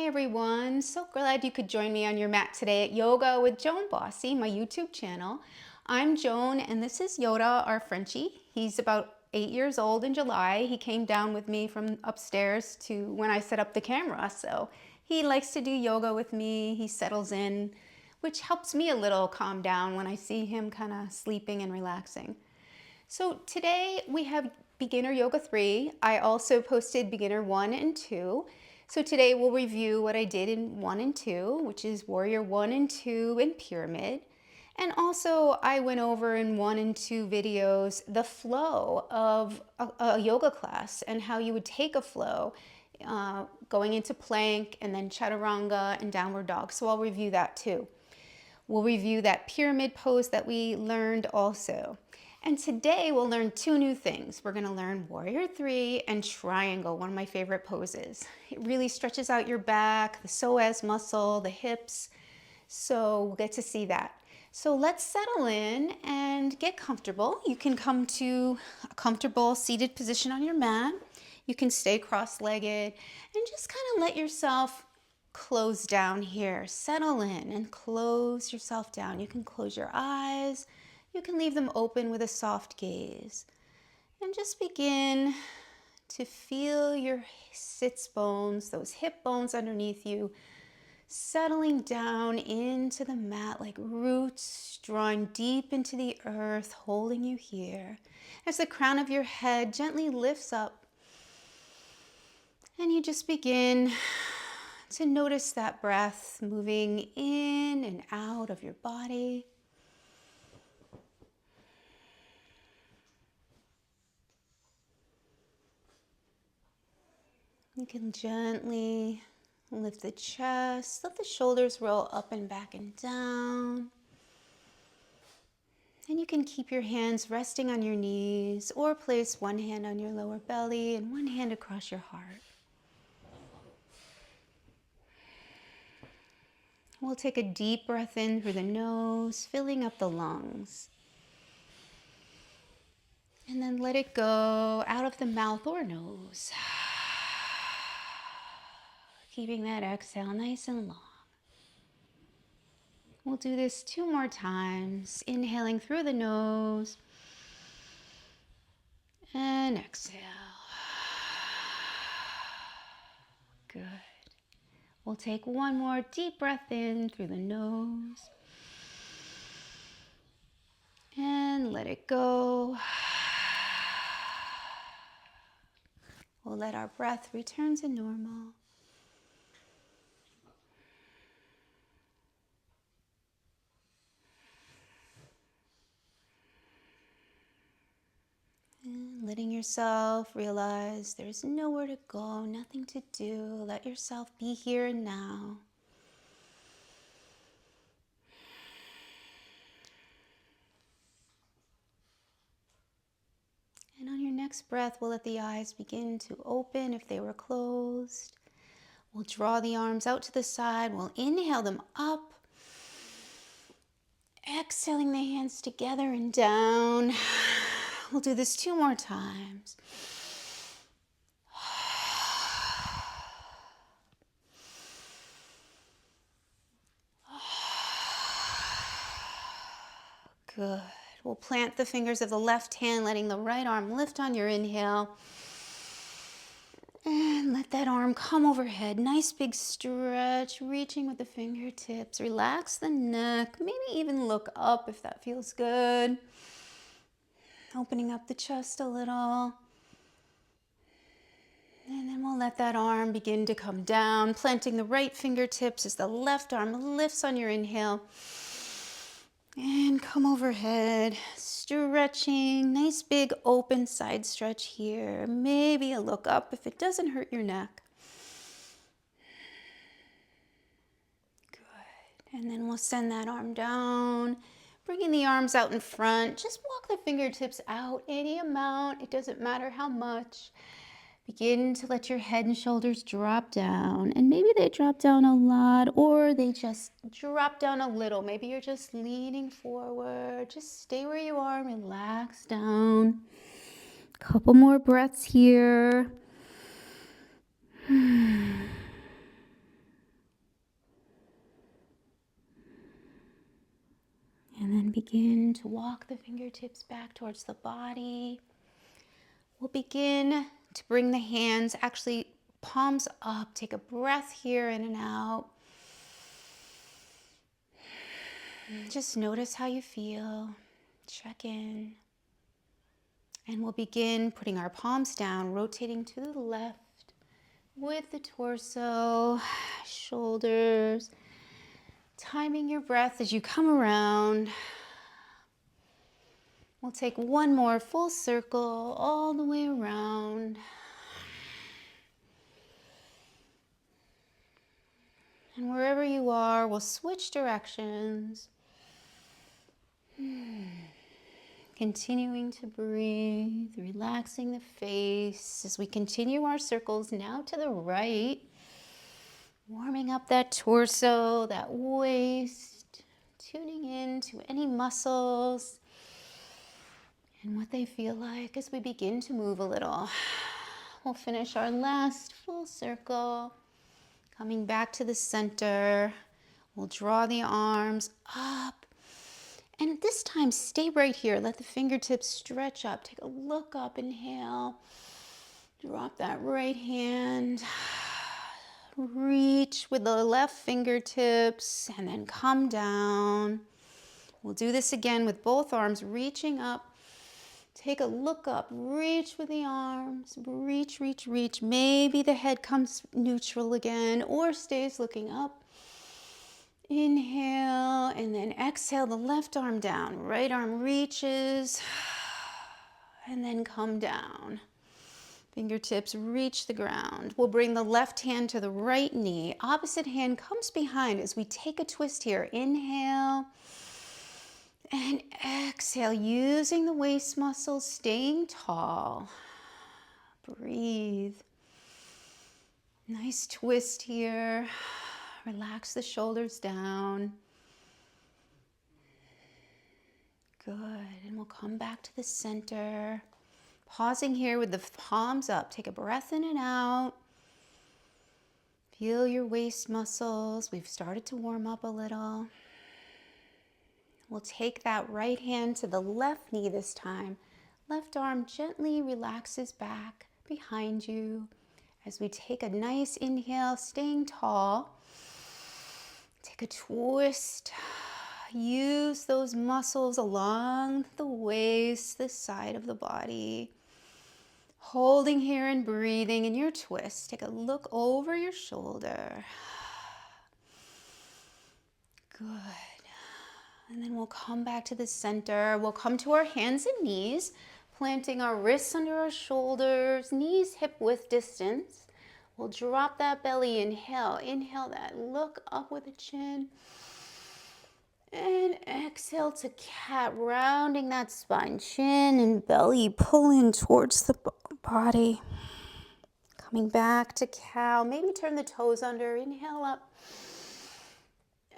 Hi everyone, so glad you could join me on your mat today at Yoga with Joan Bossy, my YouTube channel. I'm Joan and this is Yoda, our Frenchie. He's about 8 years old in July. He came down with me from upstairs to when I set up the camera, so he likes to do yoga with me. He settles in, which helps me a little calm down when I see him kind of sleeping and relaxing. So today we have Beginner Yoga 3. I also posted Beginner 1 and 2. So today we'll review what I did in 1 and 2, which is Warrior 1 and 2 and Pyramid. And also I went over in 1 and 2 videos the flow of a yoga class and how you would take a flow going into plank and then Chaturanga and downward dog. So I'll review that too. We'll review that pyramid pose that we learned also. And today we'll learn 2 new things. We're going to learn Warrior 3 and Triangle, one of my favorite poses. It really stretches out your back, the psoas muscle, the hips. So we'll get to see that. So let's settle in and get comfortable. You can come to a comfortable seated position on your mat. You can stay cross-legged and just kind of let yourself close down here. Settle in and close yourself down. You can close your eyes. You can leave them open with a soft gaze. And just begin to feel your sits bones, those hip bones underneath you, settling down into the mat like roots drawing deep into the earth, holding you here. As the crown of your head gently lifts up, and you just begin to notice that breath moving in and out of your body. You can gently lift the chest, let the shoulders roll up and back and down. And you can keep your hands resting on your knees or place one hand on your lower belly and one hand across your heart. We'll take a deep breath in through the nose, filling up the lungs. And then let it go out of the mouth or nose. Keeping that exhale nice and long. We'll do this 2 more times. Inhaling through the nose and exhale. Good. We'll take 1 more deep breath in through the nose and let it go. We'll let our breath return to normal. And letting yourself realize there's nowhere to go, nothing to do. Let yourself be here and now. And on your next breath, we'll let the eyes begin to open if they were closed. We'll draw the arms out to the side. We'll inhale them up. Exhaling the hands together and down. We'll do this 2 more times. Good. We'll plant the fingers of the left hand, letting the right arm lift on your inhale. And let that arm come overhead. Nice big stretch, reaching with the fingertips. Relax the neck. Maybe even look up if that feels good. Opening up the chest a little. And then we'll let that arm begin to come down, planting the right fingertips as the left arm lifts on your inhale. And come overhead, stretching, nice big open side stretch here. Maybe a look up if it doesn't hurt your neck. Good. And then we'll send that arm down, bringing the arms out in front. Just walk the fingertips out any amount. It doesn't matter how much. Begin to let your head and shoulders drop down, and maybe they drop down a lot or they just drop down a little. Maybe you're just leaning forward. Just stay where you are, relax down. Couple more breaths here. And begin to walk the fingertips back towards the body. We'll begin to bring the hands, actually palms up. Take a breath here, in and out. Just notice how you feel. Check in. And we'll begin putting our palms down, rotating to the left with the torso, shoulders, timing your breath as you come around. We'll take one more full circle all the way around. And wherever you are, we'll switch directions. Continuing to breathe, relaxing the face as we continue our circles now to the right. Warming up that torso, that waist, tuning in to any muscles and what they feel like as we begin to move a little. We'll finish our last full circle. Coming back to the center, we'll draw the arms up. And this time, stay right here. Let the fingertips stretch up. Take a look up, inhale. Drop that right hand. Reach with the left fingertips and then come down. We'll do this again with both arms reaching up. Take a look up, reach with the arms, reach, reach, reach. Maybe the head comes neutral again or stays looking up. Inhale and then exhale the left arm down. Right arm reaches and then come down. Fingertips reach the ground. We'll bring the left hand to the right knee. Opposite hand comes behind as we take a twist here. Inhale. And exhale, using the waist muscles, staying tall. Breathe. Nice twist here. Relax the shoulders down. Good. And we'll come back to the center. Pausing here with the palms up. Take a breath in and out. Feel your waist muscles. We've started to warm up a little. We'll take that right hand to the left knee this time. Left arm gently relaxes back behind you as we take a nice inhale, staying tall. Take a twist. Use those muscles along the waist, the side of the body. Holding here and breathing in your twist. Take a look over your shoulder. Good. And then we'll come back to the center. We'll come to our hands and knees, planting our wrists under our shoulders, knees hip width distance. We'll drop that belly, inhale. Inhale that, look up with the chin. And exhale to cat, rounding that spine, chin and belly pulling towards the body. Coming back to cow, maybe turn the toes under, inhale up.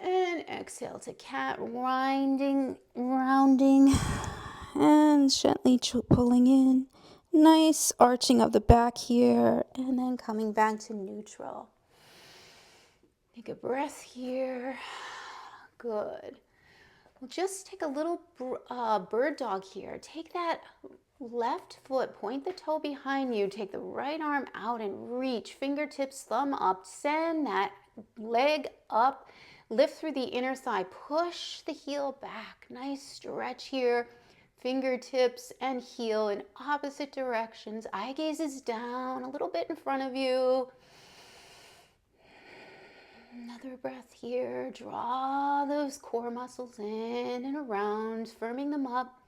And exhale to cat, rounding, and gently pulling in. Nice arching of the back here, and then coming back to neutral. Take a breath here. Good. We'll just take a little bird dog here. Take that left foot, point the toe behind you. Take the right arm out and reach. Fingertips, thumb up. Send that leg up. Lift through the inner thigh. Push the heel back. Nice stretch here. Fingertips and heel in opposite directions. Eye gaze is down, a little bit in front of you. Another breath here. Draw those core muscles in and around, firming them up.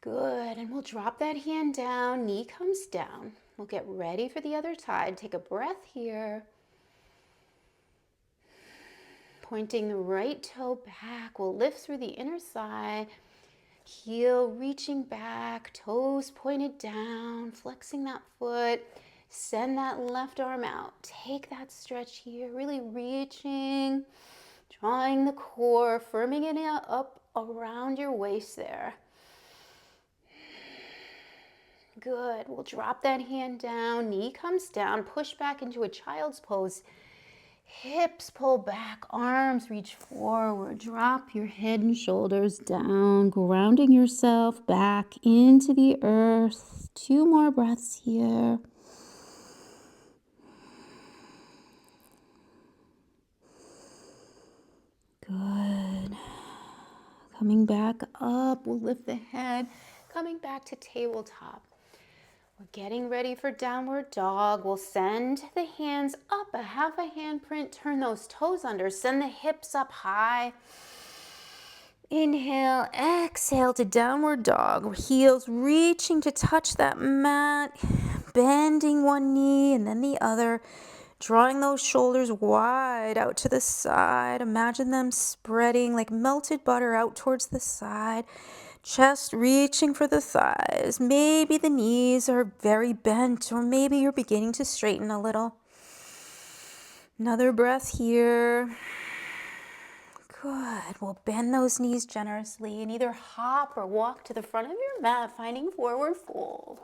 Good. And we'll drop that hand down. Knee comes down. We'll get ready for the other side. Take a breath here. Pointing the right toe back. We'll lift through the inner thigh. Heel reaching back. Toes pointed down. Flexing that foot. Send that left arm out. Take that stretch here. Really reaching. Drawing the core. Firming it up around your waist there. Good. We'll drop that hand down. Knee comes down. Push back into a child's pose. Hips pull back, arms reach forward. Drop your head and shoulders down, grounding yourself back into the earth. 2 more breaths here. Good. Coming back up, we'll lift the head. Coming back to tabletop. We're getting ready for downward dog. We'll send the hands up, a half a handprint. Turn those toes under. Send the hips up high. Inhale, exhale to downward dog. Heels reaching to touch that mat. Bending one knee and then the other. Drawing those shoulders wide out to the side. Imagine them spreading like melted butter out towards the side. Chest reaching for the thighs. Maybe the knees are very bent, or maybe you're beginning to straighten a little. Another breath here. Good. We'll bend those knees generously and either hop or walk to the front of your mat, finding forward fold.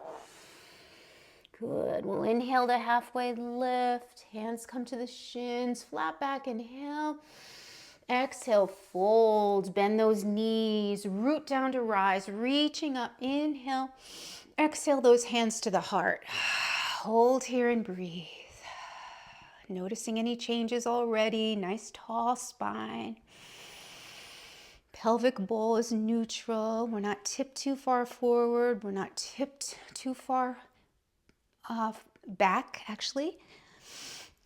Good. We'll inhale to halfway lift. Hands come to the shins. Flat back, inhale. Exhale, fold. Bend those knees. Root down to rise. Reaching up. Inhale. Exhale those hands to the heart. Hold here and breathe. Noticing any changes already. Nice tall spine. Pelvic bowl is neutral. We're not tipped too far forward. We're not tipped too far back, actually.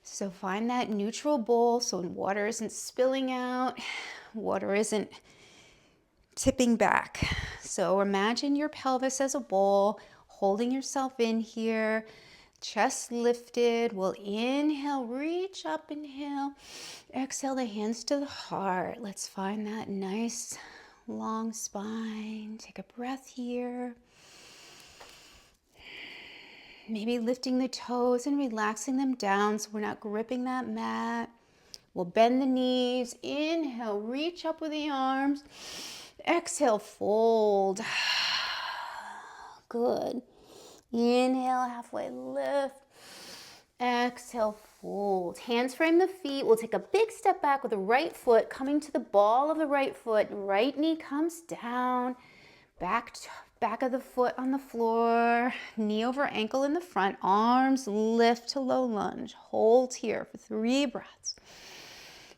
So find that neutral bowl so water isn't spilling out, water isn't tipping back. So imagine your pelvis as a bowl, holding yourself in here, chest lifted. We'll inhale, reach up, inhale. Exhale the hands to the heart. Let's find that nice long spine. Take a breath here. Maybe lifting the toes and relaxing them down so we're not gripping that mat. We'll bend the knees. Inhale, reach up with the arms. Exhale, fold. Good. Inhale, halfway lift. Exhale, fold. Hands frame the feet. We'll take a big step back with the right foot coming to the ball of the right foot. Right knee comes down. Back of the foot on the floor, knee over ankle in the front, arms lift to low lunge. Hold here for 3 breaths.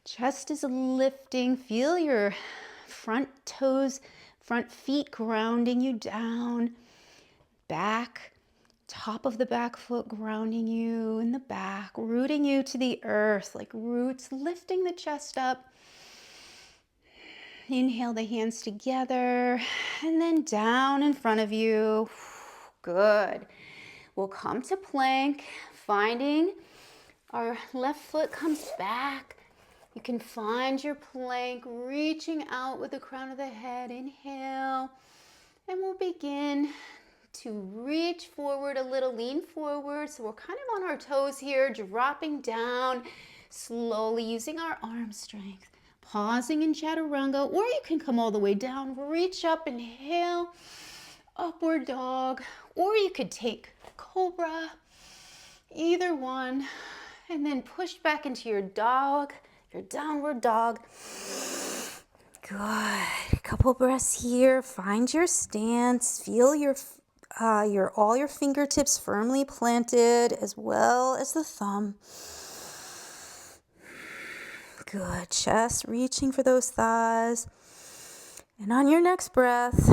Chest is lifting. Feel your front toes, front feet grounding you down. Back, top of the back foot grounding you in the back, rooting you to the earth like roots, lifting the chest up. Inhale the hands together and then down in front of you. Good. We'll come to plank, finding our left foot comes back. You can find your plank, reaching out with the crown of the head. Inhale. And we'll begin to reach forward a little, lean forward. So we're kind of on our toes here, dropping down slowly using our arm strength. Pausing in Chaturanga, or you can come all the way down, reach up, inhale, upward dog, or you could take Cobra, either one, and then push back into your dog, your downward dog. Good. Couple breaths here. Find your stance. Feel your all your fingertips firmly planted, as well as the thumb. Good. Chest reaching for those thighs. And on your next breath,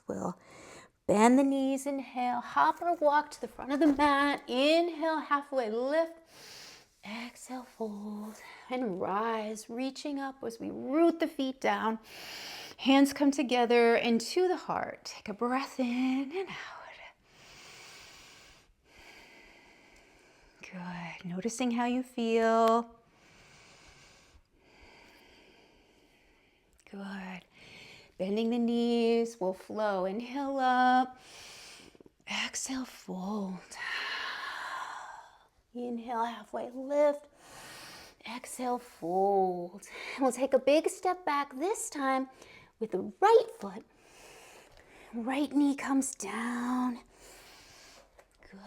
we'll bend the knees. Inhale, hop or walk to the front of the mat. Inhale, halfway lift. Exhale, fold and rise, reaching up as we root the feet down. Hands come together into the heart. Take a breath in and out. Good. Noticing how you feel. Good. Bending the knees will flow. Inhale up. Exhale, fold. Inhale, halfway lift. Exhale, fold. We'll take a big step back this time with the right foot. Right knee comes down. Good.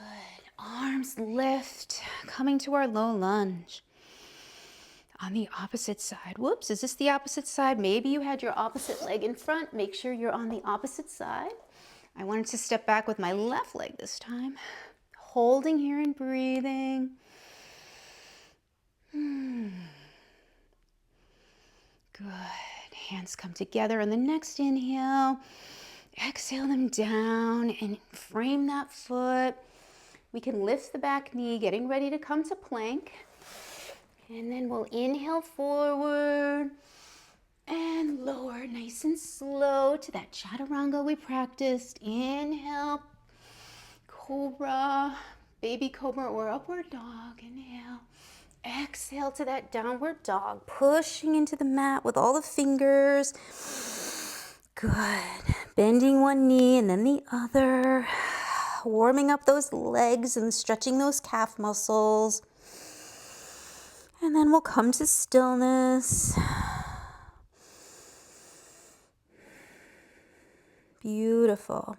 Arms lift, coming to our low lunge. On the opposite side. Whoops, is this the opposite side? Maybe you had your opposite leg in front. Make sure you're on the opposite side. I wanted to step back with my left leg this time. Holding here and breathing. Good. Hands come together on the next inhale. Exhale them down and frame that foot. We can lift the back knee, getting ready to come to plank. And then we'll inhale forward and lower nice and slow to that chaturanga we practiced. Inhale, cobra, baby cobra or upward dog. Inhale. Exhale to that downward dog, pushing into the mat with all the fingers. Good. Bending one knee and then the other. Warming up those legs and stretching those calf muscles. And then we'll come to stillness. Beautiful.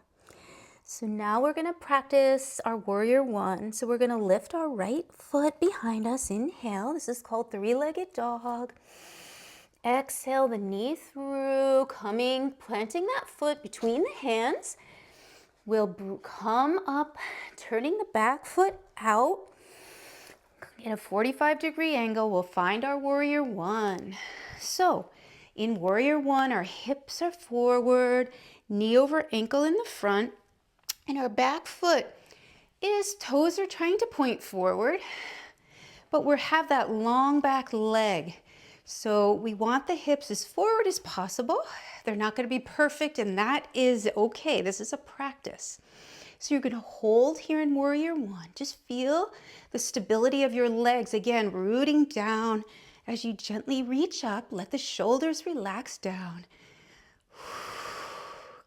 So now we're going to practice our warrior one. So we're going to lift our right foot behind us. Inhale. This is called three-legged dog. Exhale the knee through, planting that foot between the hands. We'll come up, turning the back foot out. In a 45-degree angle, we'll find our warrior one. So in warrior one, our hips are forward, knee over ankle in the front. And our back foot toes are trying to point forward, but we have that long back leg. So we want the hips as forward as possible. They're not going to be perfect, and that is okay. This is a practice. So you're going to hold here in warrior one. Just feel the stability of your legs. Again, rooting down as you gently reach up. Let the shoulders relax down.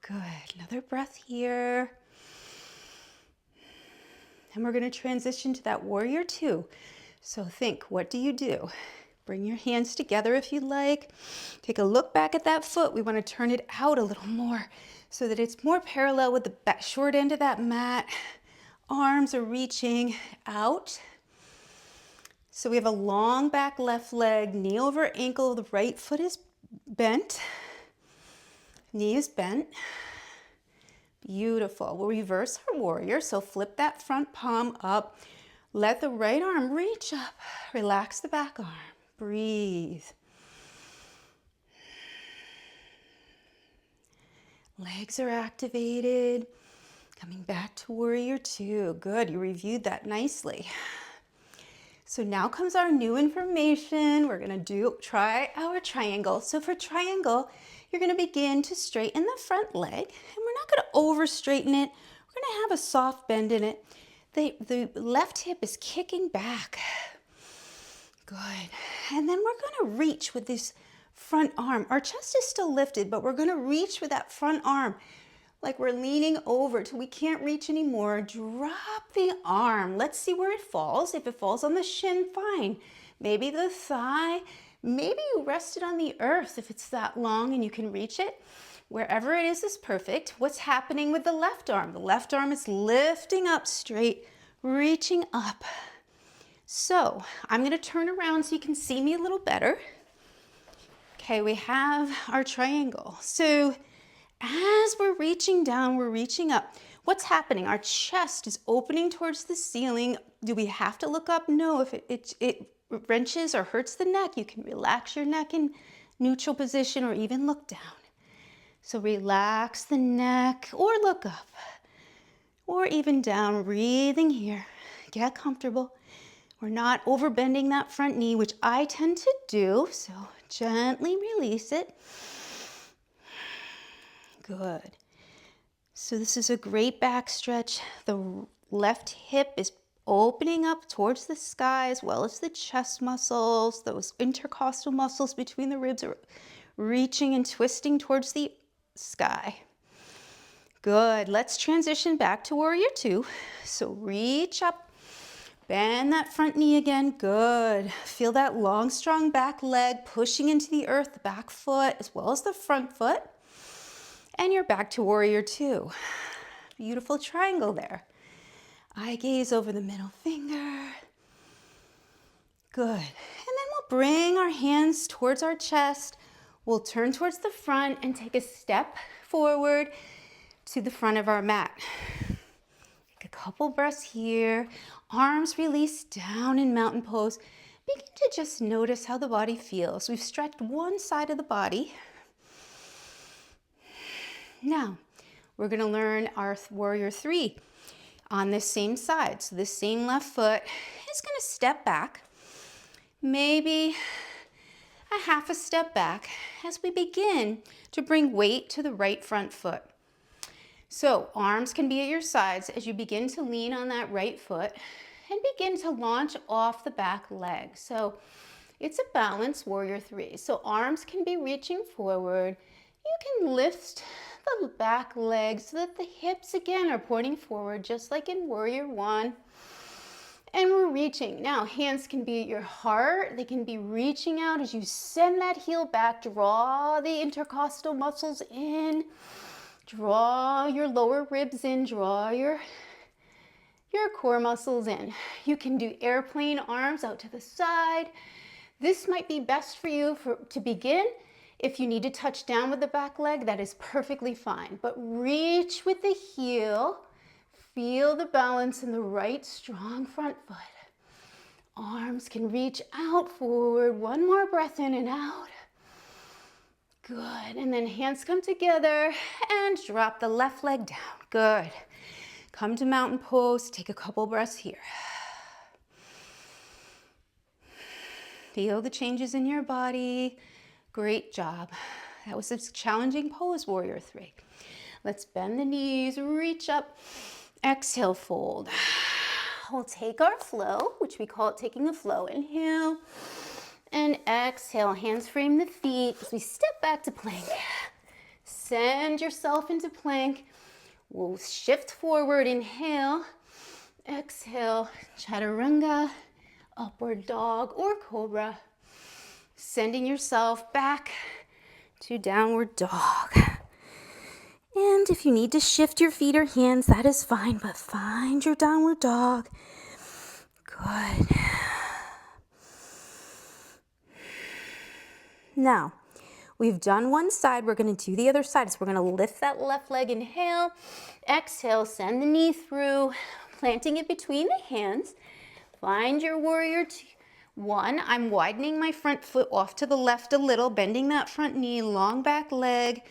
Good. Another breath here. And we're going to transition to that warrior two. So think, what do you do? Bring your hands together if you like. Take a look back at that foot. We want to turn it out a little more so that it's more parallel with the short end of that mat. Arms are reaching out. So we have a long back left leg, knee over ankle. The right foot is bent. Knee is bent. Beautiful. We'll reverse our warrior. So flip that front palm up. Let the right arm reach up. Relax the back arm. Breathe. Legs are activated. Coming back to warrior two. Good. You reviewed that nicely. So now comes our new information. We're going to try our triangle. So for triangle, you're going to begin to straighten the front leg, and we're not going to over straighten it. We're going to have a soft bend in it. The left hip is kicking back. Good. And then we're going to reach with this front arm. Our chest is still lifted, but we're going to reach with that front arm like we're leaning over till we can't reach anymore. Drop the arm. Let's see where it falls. If it falls on the shin, fine. Maybe the thigh. Maybe you rest it on the earth if it's that long and you can reach it. Wherever it is perfect. What's happening with the left arm? The left arm is lifting up straight, reaching up. So I'm going to turn around so you can see me a little better. Okay, we have our triangle. So as we're reaching down, we're reaching up. What's happening? Our chest is opening towards the ceiling. Do we have to look up? No, if it wrenches or hurts the neck, you can relax your neck in neutral position or even look down. So relax the neck or look up or even down, breathing here. Get comfortable. We're not overbending that front knee, which I tend to do, so gently release it. Good. So this is a great back stretch. The left hip is opening up towards the sky as well as the chest muscles. Those intercostal muscles between the ribs are reaching and twisting towards the sky. Good. Let's transition back to warrior two. So reach up, bend that front knee again. Good. Feel that long, strong back leg pushing into the earth, the back foot as well as the front foot. And you're back to warrior two. Beautiful triangle there. Eye gaze over the middle finger. Good. And then we'll bring our hands towards our chest. We'll turn towards the front and take a step forward to the front of our mat. Take a couple breaths here. Arms release down in mountain pose. Begin to just notice how the body feels. We've stretched one side of the body. Now, we're going to learn our warrior three on this same side. So this same left foot is going to step back, maybe a half a step back as we begin to bring weight to the right front foot. So arms can be at your sides as you begin to lean on that right foot and begin to launch off the back leg. So it's a balanced warrior three. So arms can be reaching forward. You can lift the back leg so that the hips again are pointing forward, just like in warrior one. And we're reaching. Now, hands can be at your heart. They can be reaching out as you send that heel back. Draw the intercostal muscles in. Draw your lower ribs in. Draw your core muscles in. You can do airplane arms out to the side. This might be best for you to begin. If you need to touch down with the back leg, that is perfectly fine. But reach with the heel. Feel the balance in the right strong front foot. Arms can reach out forward. One more breath in and out. Good. And then hands come together and drop the left leg down. Good. Come to mountain pose. Take a couple breaths here. Feel the changes in your body. Great job. That was a challenging pose, warrior three. Let's bend the knees, reach up, exhale, fold. We'll take our flow, which we call it taking the flow. Inhale and exhale. Hands frame the feet as we step back to plank. Send yourself into plank. We'll shift forward. Inhale, exhale, chaturanga, upward dog or cobra. Sending yourself back to downward dog. And if you need to shift your feet or hands, that is fine, but find your downward dog. Good. Now, we've done one side. We're going to do the other side. So we're going to lift that left leg. Inhale, exhale, send the knee through, planting it between the hands. Find your warrior one. I'm widening my front foot off to the left a little, bending that front knee, long back leg,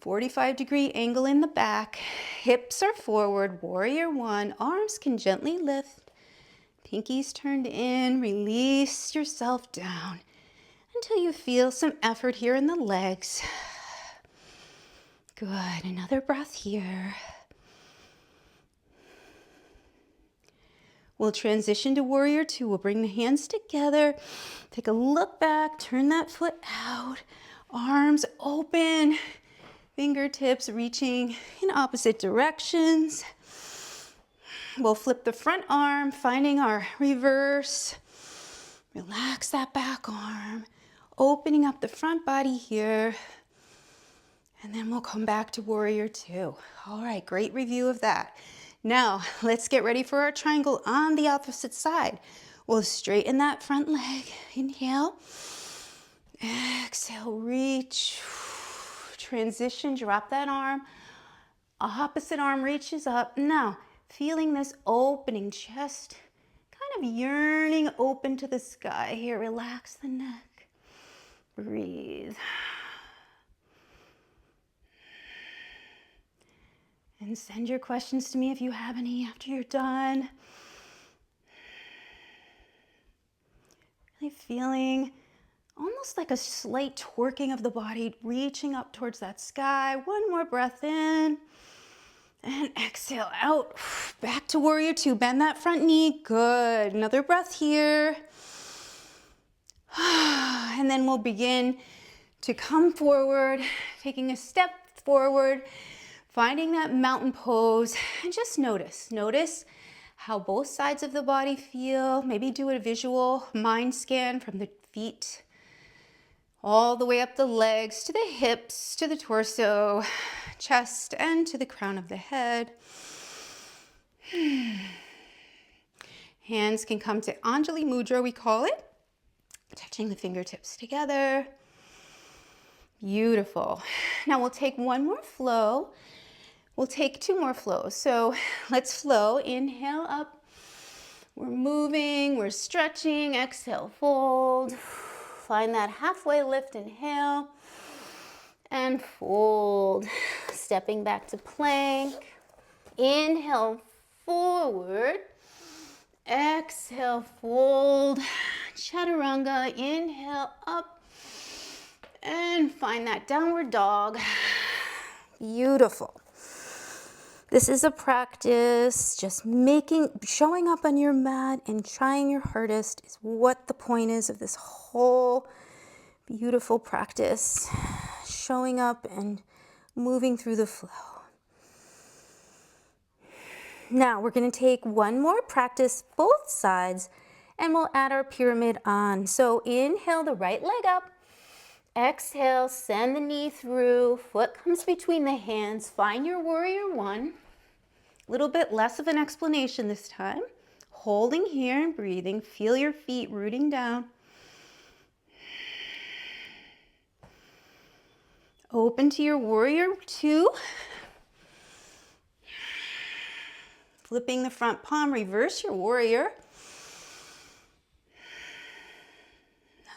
45-degree angle in the back. Hips are forward, warrior one. Arms can gently lift. Pinkies turned in. Release yourself down until you feel some effort here in the legs. Good. Another breath here. We'll transition to warrior two. We'll bring the hands together. Take a look back. Turn that foot out. Arms open. Fingertips reaching in opposite directions. We'll flip the front arm, finding our reverse. Relax that back arm. Opening up the front body here. And then we'll come back to warrior two. All right, great review of that. Now, let's get ready for our triangle on the opposite side. We'll straighten that front leg. Inhale. Exhale, reach. Transition, drop that arm. Opposite arm reaches up. Now, feeling this opening, chest kind of yearning open to the sky here. Relax the neck. Breathe. And send your questions to me if you have any after you're done. Really feeling almost like a slight twerking of the body, reaching up towards that sky. One more breath in. And exhale out. Back to warrior two. Bend that front knee. Good. Another breath here. And then we'll begin to come forward, taking a step forward. Finding that mountain pose and just notice how both sides of the body feel. Maybe do a visual mind scan from the feet all the way up the legs to the hips, to the torso, chest, and to the crown of the head. Hands can come to Anjali Mudra, we call it. Touching the fingertips together. Beautiful. Now we'll take one more flow. We'll take two more flows. So let's flow. Inhale up. We're moving, we're stretching. Exhale, fold. Find that halfway lift. Inhale and fold. Stepping back to plank. Inhale, forward. Exhale, fold. Chaturanga. Inhale, up. And find that downward dog. Beautiful. This is a practice, just showing up on your mat and trying your hardest is what the point is of this whole beautiful practice. Showing up and moving through the flow. Now we're going to take one more practice, both sides, and we'll add our pyramid on. So inhale the right leg up. Exhale, send the knee through, foot comes between the hands, find your warrior one. A little bit less of an explanation this time. Holding here and breathing, feel your feet rooting down. Open to your warrior two. Flipping the front palm, reverse your warrior.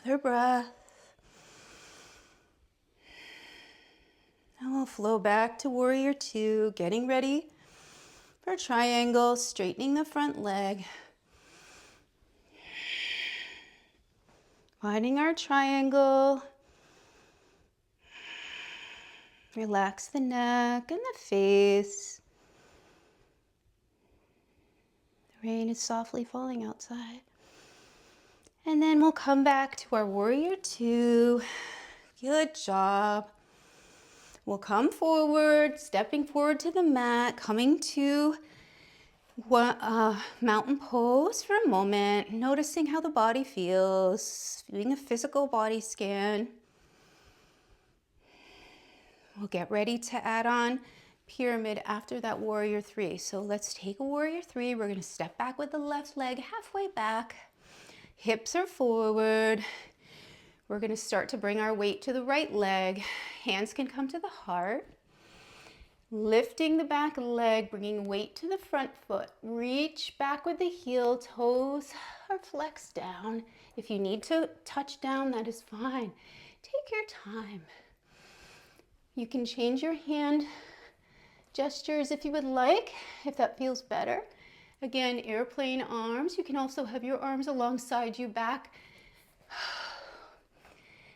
Another breath. And we'll flow back to warrior two, getting ready for triangle, straightening the front leg. Finding our triangle. Relax the neck and the face. The rain is softly falling outside. And then we'll come back to our warrior two. Good job. We'll come forward, stepping forward to the mat, coming to mountain pose for a moment, noticing how the body feels, doing a physical body scan. We'll get ready to add on pyramid after that warrior three. So let's take a warrior three. We're going to step back with the left leg halfway back. Hips are forward. We're going to start to bring our weight to the right leg. Hands can come to the heart. Lifting the back leg, bringing weight to the front foot. Reach back with the heel, toes are flexed down. If you need to touch down, that is fine. Take your time. You can change your hand gestures if you would like, if that feels better. Again, airplane arms. You can also have your arms alongside you back.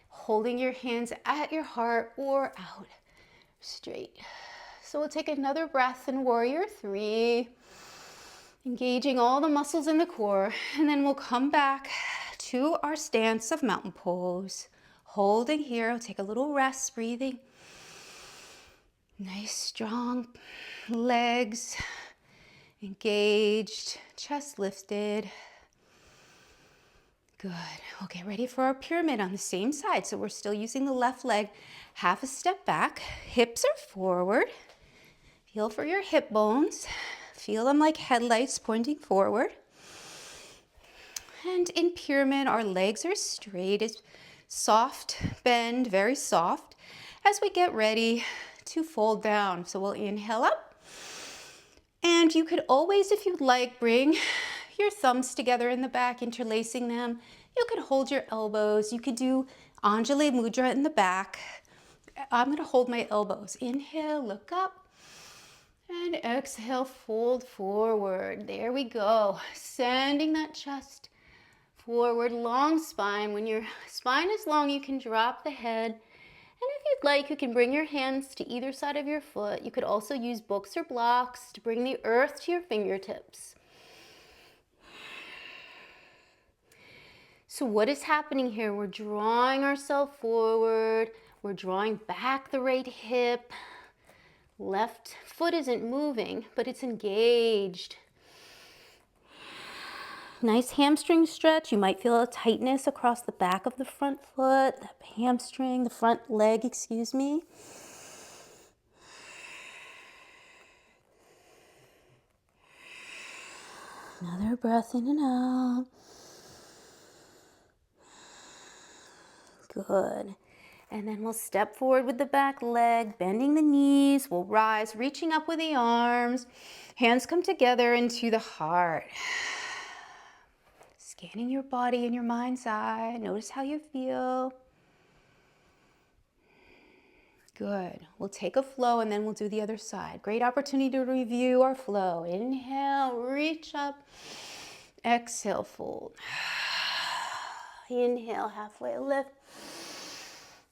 Holding your hands at your heart or out straight. So we'll take another breath in warrior three, engaging all the muscles in the core, and then we'll come back to our stance of mountain pose. Holding here, we'll take a little rest, breathing. Nice strong legs, engaged, chest lifted. Good. We'll get ready for our pyramid on the same side. So we're still using the left leg, half a step back, hips are forward. Feel for your hip bones. Feel them like headlights pointing forward. And in pyramid, our legs are straight, it's soft bend, very soft, as we get ready to fold down. So we'll inhale up. And you could always, if you'd like, bring your thumbs together in the back, interlacing them. You could hold your elbows. You could do Anjali Mudra in the back. I'm going to hold my elbows. Inhale, look up. And exhale, fold forward. There we go. Sending that chest forward, long spine. When your spine is long, you can drop the head. And if you'd like, you can bring your hands to either side of your foot. You could also use books or blocks to bring the earth to your fingertips. So what is happening here? We're drawing ourselves forward. We're drawing back the right hip. Left foot isn't moving, but it's engaged. Nice hamstring stretch. You might feel a tightness across the back of the front foot, the hamstring, the front leg, excuse me. Another breath in and out. Good. And then we'll step forward with the back leg, bending the knees. We'll rise, reaching up with the arms. Hands come together into the heart. Scanning your body and your mind's eye. Notice how you feel. Good. We'll take a flow and then we'll do the other side. Great opportunity to review our flow. Inhale, reach up. Exhale, fold. Inhale, halfway lift.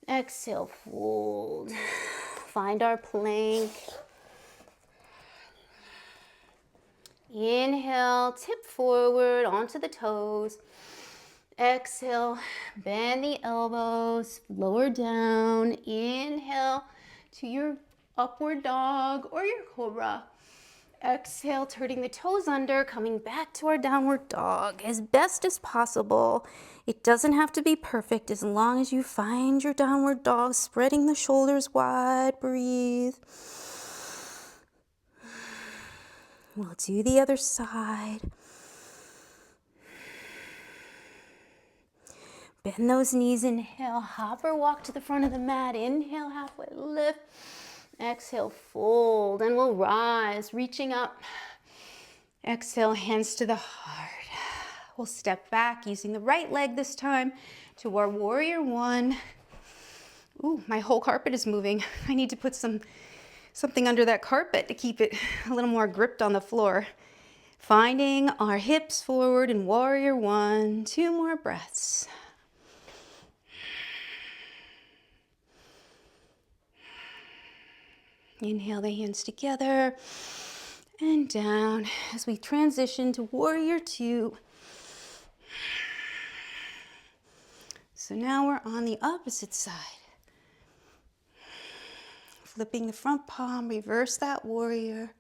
Exhale, fold. Find our plank. Inhale, tip forward onto the toes. Exhale, bend the elbows, lower down. Inhale to your upward dog or your cobra. Exhale, turning the toes under, coming back to our downward dog as best as possible. It doesn't have to be perfect as long as you find your downward dog, spreading the shoulders wide. Breathe. We'll do the other side. Bend those knees, inhale, hop or walk to the front of the mat. Inhale, halfway lift. Exhale, fold, and we'll rise, reaching up. Exhale, hands to the heart. We'll step back using the right leg this time to our warrior one. Ooh, my whole carpet is moving. I need to put something under that carpet to keep it a little more gripped on the floor. Finding our hips forward in warrior one. 2 more breaths. Inhale the hands together and down as we transition to warrior two. So now we're on the opposite side. Flipping the front palm, reverse that warrior.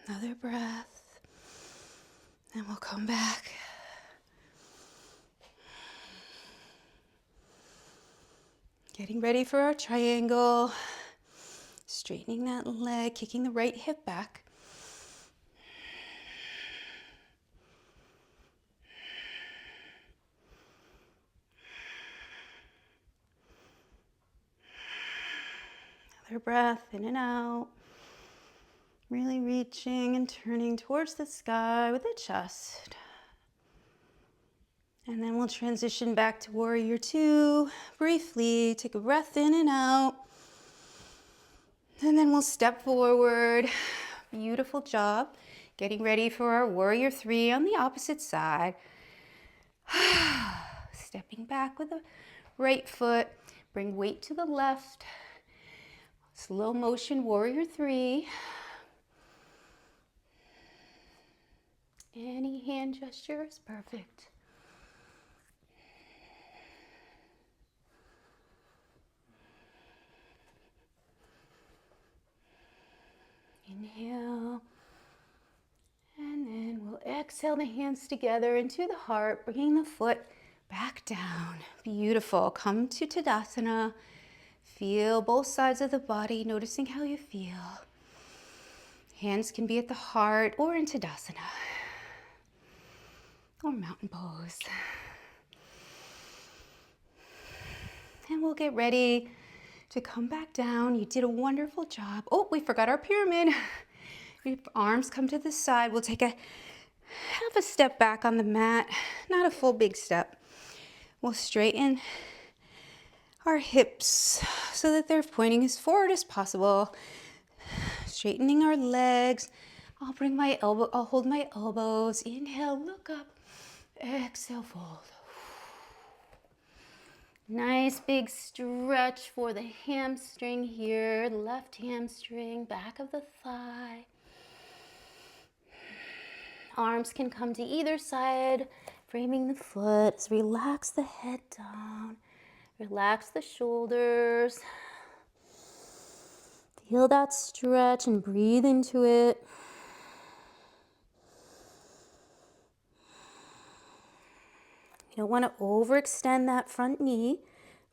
Another breath. And we'll come back. Getting ready for our triangle. Straightening that leg, kicking the right hip back. Another breath in and out. Really reaching and turning towards the sky with the chest. And then we'll transition back to warrior two. Briefly, take a breath in and out. And then we'll step forward. Beautiful job. Getting ready for our warrior three on the opposite side. Stepping back with the right foot. Bring weight to the left. Slow motion warrior three. Any hand gesture is perfect. Inhale, and then we'll exhale the hands together into the heart, bringing the foot back down. Beautiful. Come to Tadasana. Feel both sides of the body, noticing how you feel. Hands can be at the heart or in Tadasana or mountain pose. And we'll get ready to come back down. You did a wonderful job. Oh, we forgot our pyramid. Your arms come to the side. We'll take half a step back on the mat, not a full big step. We'll straighten our hips so that they're pointing as forward as possible. Straightening our legs. I'll hold my elbows. Inhale, look up. Exhale, fold. Nice big stretch for the hamstring here, left hamstring, back of the thigh. Arms can come to either side, framing the foot. So relax the head down, relax the shoulders. Feel that stretch and breathe into it. You don't want to overextend that front knee.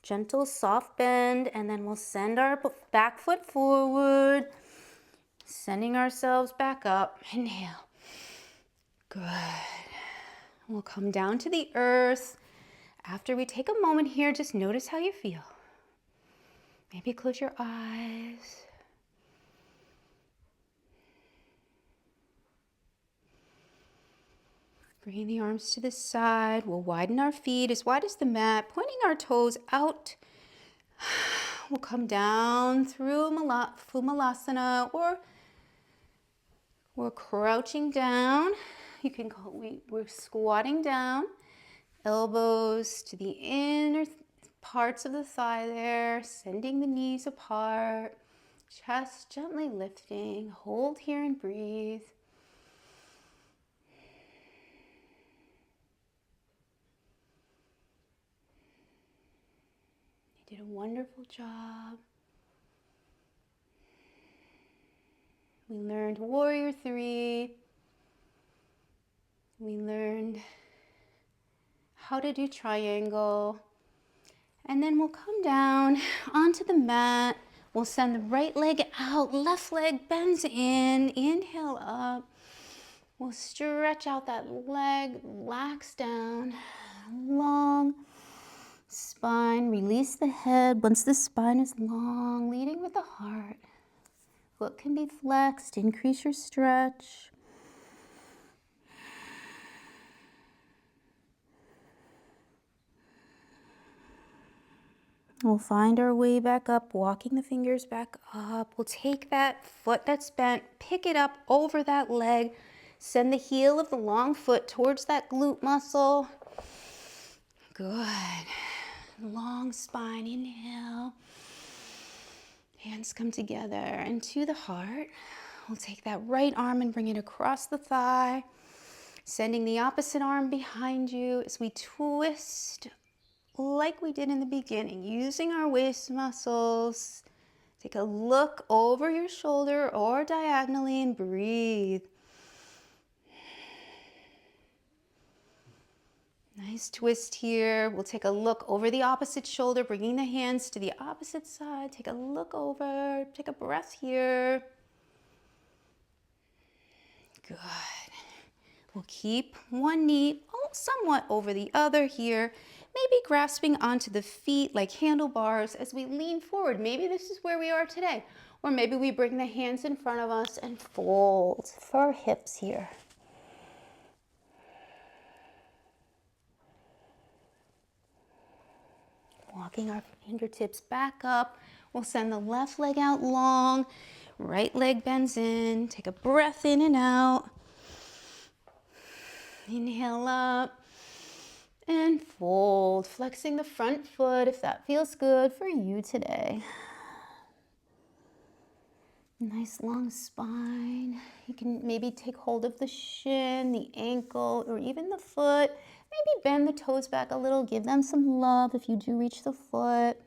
Gentle, soft bend, and then we'll send our back foot forward, sending ourselves back up. Inhale. Good. We'll come down to the earth. After we take a moment here, just notice how you feel. Maybe close your eyes. Bringing the arms to the side. We'll widen our feet as wide as the mat, pointing our toes out. We'll come down through Fumalasana, or we're crouching down. You can call, we're squatting down, elbows to the inner parts of the thigh there, sending the knees apart, chest gently lifting. Hold here and breathe. You did a wonderful job. We learned Warrior 3. We learned how to do triangle. And then we'll come down onto the mat. We'll send the right leg out, left leg bends in, inhale up. We'll stretch out that leg, relax down, long spine, release the head once the spine is long, leading with the heart. Foot can be flexed, increase your stretch. We'll find our way back up, walking the fingers back up. We'll take that foot that's bent, pick it up over that leg, send the heel of the long foot towards that glute muscle. Good. Long spine, inhale. Hands come together and to the heart. We'll take that right arm and bring it across the thigh, sending the opposite arm behind you as we twist like we did in the beginning, using our waist muscles. Take a look over your shoulder or diagonally and breathe. Nice twist here. We'll take a look over the opposite shoulder, bringing the hands to the opposite side. Take a look over, take a breath here. Good. We'll keep one knee somewhat over the other here, maybe grasping onto the feet like handlebars as we lean forward. Maybe this is where we are today, or maybe we bring the hands in front of us and fold for our hips here. Walking our fingertips back up. We'll send the left leg out long, right leg bends in. Take a breath in and out. Inhale up and fold, flexing the front foot if that feels good for you today. Nice long spine. You can maybe take hold of the shin, the ankle, or even the foot. Maybe bend the toes back a little, give them some love if you do reach the foot.